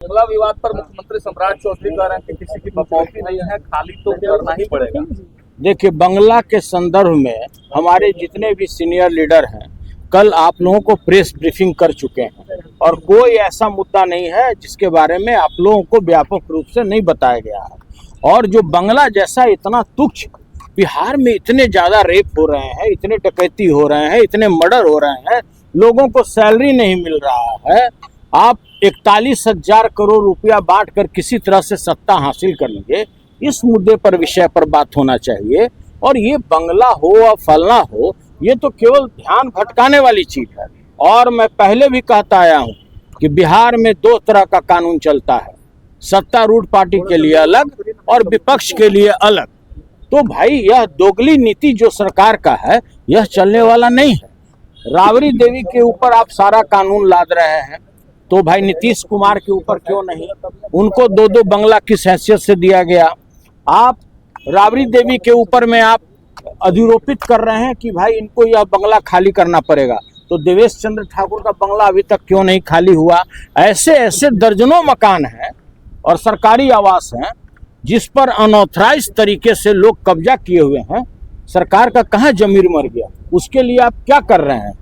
बंगला विवाद पर मुख्यमंत्री सम्राट चौधरी कह रहे हैं कि किसी की बकौती नहीं है, खाली तो करना ही पड़ेगा। देखिए, बंगला के संदर्भ में हमारे जितने भी सीनियर लीडर हैं कल आप लोगों को प्रेस ब्रीफिंग कर चुके हैं और कोई ऐसा मुद्दा नहीं है जिसके बारे में आप लोगों को व्यापक रूप से नहीं बताया गया है। और जो बंगला जैसा इतना तुच्छ, बिहार में इतने ज़्यादा रेप हो रहे हैं, इतने डकैती हो रहे हैं, इतने मर्डर हो रहे हैं, लोगों को सैलरी नहीं मिल रहा है, आप 41,000 करोड़ रुपया बांट कर किसी तरह से सत्ता हासिल कर लीजिए। इस मुद्दे पर विषय पर बात होना चाहिए। और ये बंगला हो या फलना हो, ये तो केवल ध्यान भटकाने वाली चीज है। और मैं पहले भी कहता आया हूँ कि बिहार में दो तरह का कानून चलता है, सत्तारूढ़ पार्टी के लिए अलग और विपक्ष के लिए अलग। तो भाई यह दोगली नीति जो सरकार का है यह चलने वाला नहीं है। राबड़ी देवी के ऊपर आप सारा कानून लाद रहे हैं, तो भाई नीतीश कुमार के ऊपर क्यों नहीं? उनको दो दो बंगला किस हैसियत से दिया गया? आप राबड़ी देवी के ऊपर में आप अधिरोपित कर रहे हैं कि भाई इनको यह बंगला खाली करना पड़ेगा, तो देवेश चंद्र ठाकुर का बंगला अभी तक क्यों नहीं खाली हुआ? ऐसे ऐसे दर्जनों मकान हैं और सरकारी आवास हैं जिस पर अनऑथराइज तरीके से लोग कब्जा किए हुए हैं। सरकार का कहाँ जमीर मर गया? उसके लिए आप क्या कर रहे हैं?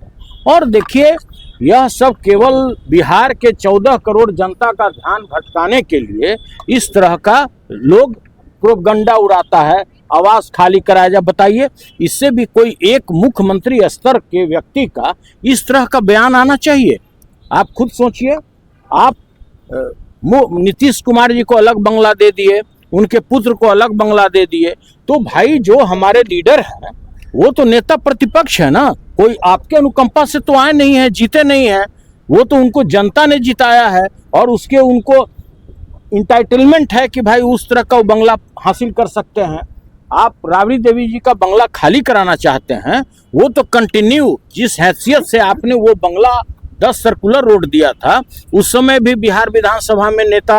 और देखिए, यह सब केवल बिहार के 14 करोड़ जनता का ध्यान भटकाने के लिए इस तरह का लोग प्रोपगंडा उड़ाता है, आवास खाली कराया जाए। बताइए, इससे भी कोई एक मुख्यमंत्री स्तर के व्यक्ति का इस तरह का बयान आना चाहिए? आप खुद सोचिए। आप नीतीश कुमार जी को अलग बंगला दे दिए, उनके पुत्र को अलग बंगला दे दिए, तो भाई जो हमारे लीडर हैं वो तो नेता प्रतिपक्ष है ना, कोई आपके अनुकंपा से तो आए नहीं है, जीते नहीं है, वो तो उनको जनता ने जिताया है और उसके उनको इंटाइटलमेंट है कि भाई उस तरह का वो बंगला हासिल कर सकते हैं। आप राबड़ी देवी जी का बंगला खाली कराना चाहते हैं, वो तो कंटिन्यू जिस हैसियत से आपने वो बंगला 10 सर्कुलर रोड दिया था, उस समय भी बिहार विधानसभा में नेता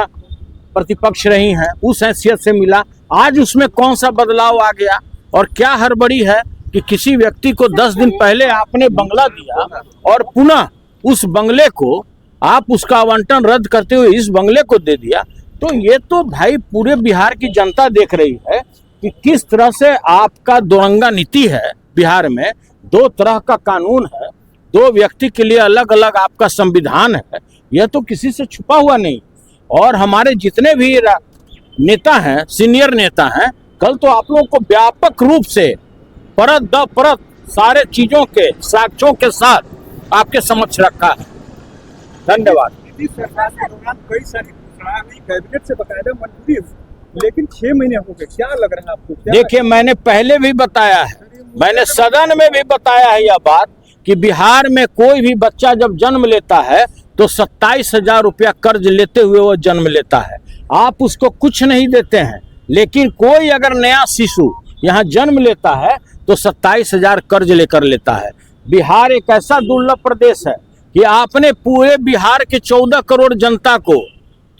प्रतिपक्ष रही हैं, उस हैसियत से मिला। आज उसमें कौन सा बदलाव आ गया? और क्या हड़बड़ी है कि किसी व्यक्ति को 10 दिन पहले आपने बंगला दिया और पुनः उस बंगले को आप उसका आवंटन रद्द करते हुए इस बंगले को दे दिया? तो ये तो भाई पूरे बिहार की जनता देख रही है कि किस तरह से आपका दोरंगा नीति है। बिहार में दो तरह का कानून है, दो व्यक्ति के लिए अलग अलग आपका संविधान है, यह तो किसी से छुपा हुआ नहीं। और हमारे जितने भी नेता हैं, सीनियर नेता हैं, कल तो आप लोगों को व्यापक रूप से परत दर परत सारे चीजों के साक्ष्यों के साथ आपके समक्ष रखा है। धन्यवाद। सरकार के दौरान कई सारी घोषणाएं हुई, कैबिनेट से बकायदा मंजूरी हुई, लेकिन 6 महीने हो गए, क्या लग रहा है आपको? देखिए, मैंने पहले भी बताया है, मैंने सदन में भी बताया है यह बात कि बिहार में कोई भी बच्चा जब जन्म लेता है तो 27,000 रुपया कर्ज लेते हुए वो जन्म लेता है। आप उसको कुछ नहीं देते हैं, लेकिन कोई अगर नया शिशु यहाँ जन्म लेता है तो 27,000 कर्ज लेकर लेता है। बिहार एक ऐसा दुर्लभ प्रदेश है कि आपने पूरे बिहार के 14 करोड़ जनता को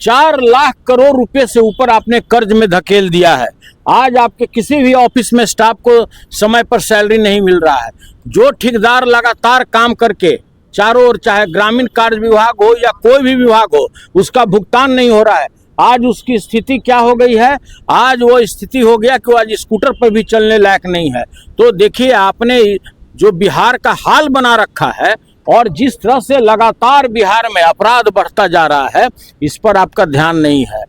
4 लाख करोड़ रुपए से ऊपर आपने कर्ज में धकेल दिया है। आज आपके किसी भी ऑफिस में स्टाफ को समय पर सैलरी नहीं मिल रहा है। जो ठेकेदार लगातार काम करके चारों ओर, चाहे ग्रामीण कार्य विभाग हो या कोई भी विभाग हो, उसका भुगतान नहीं हो रहा है। आज उसकी स्थिति क्या हो गई है? आज वो स्थिति हो गया कि वो आज स्कूटर पर भी चलने लायक नहीं है। तो देखिए, आपने जो बिहार का हाल बना रखा है और जिस तरह से लगातार बिहार में अपराध बढ़ता जा रहा है, इस पर आपका ध्यान नहीं है।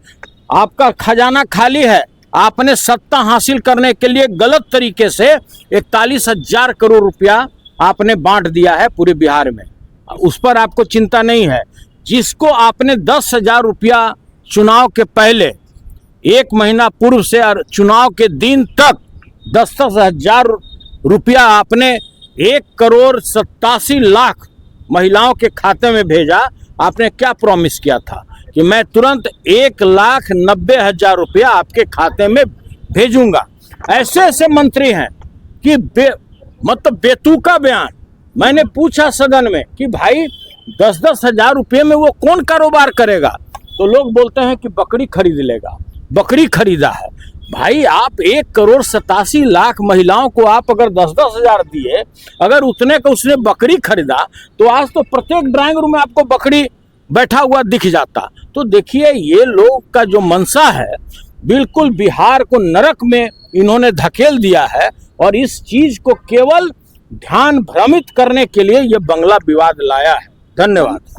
आपका खजाना खाली है। आपने सत्ता हासिल करने के लिए गलत तरीके से 41,000 करोड़ रुपया आपने बांट दिया है पूरे बिहार में, उस पर आपको चिंता नहीं है। जिसको आपने 10,000 रुपया चुनाव के पहले 1 महीना पूर्व से और चुनाव के दिन तक 10,000 रुपया आपने 1,87,00,000 महिलाओं के खाते में भेजा। आपने क्या प्रॉमिस किया था कि मैं तुरंत 1,90,000 रुपया आपके खाते में भेजूंगा। ऐसे ऐसे मंत्री हैं कि मतलब बेतुका बयान। मैंने पूछा सदन में कि भाई 10-10 हजार रुपये में वो कौन कारोबार करेगा? तो लोग बोलते हैं कि बकरी खरीद लेगा। बकरी खरीदा है। भाई, आप 1,87,00,000 महिलाओं को आप अगर 10-10 हजार दिए, अगर उतने का उसने बकरी खरीदा, तो आज तो प्रत्येक ड्राइंग रूम में आपको बकरी बैठा हुआ दिख जाता। तो देखिए ये लोग का जो मंशा है, बिल्कुल बिहार को नरक में इन्होंने धकेल दिया है, और इस चीज को केवल ध्यान भ्रमित करने के लिए ये बंगला विवाद लाया है। धन्यवाद।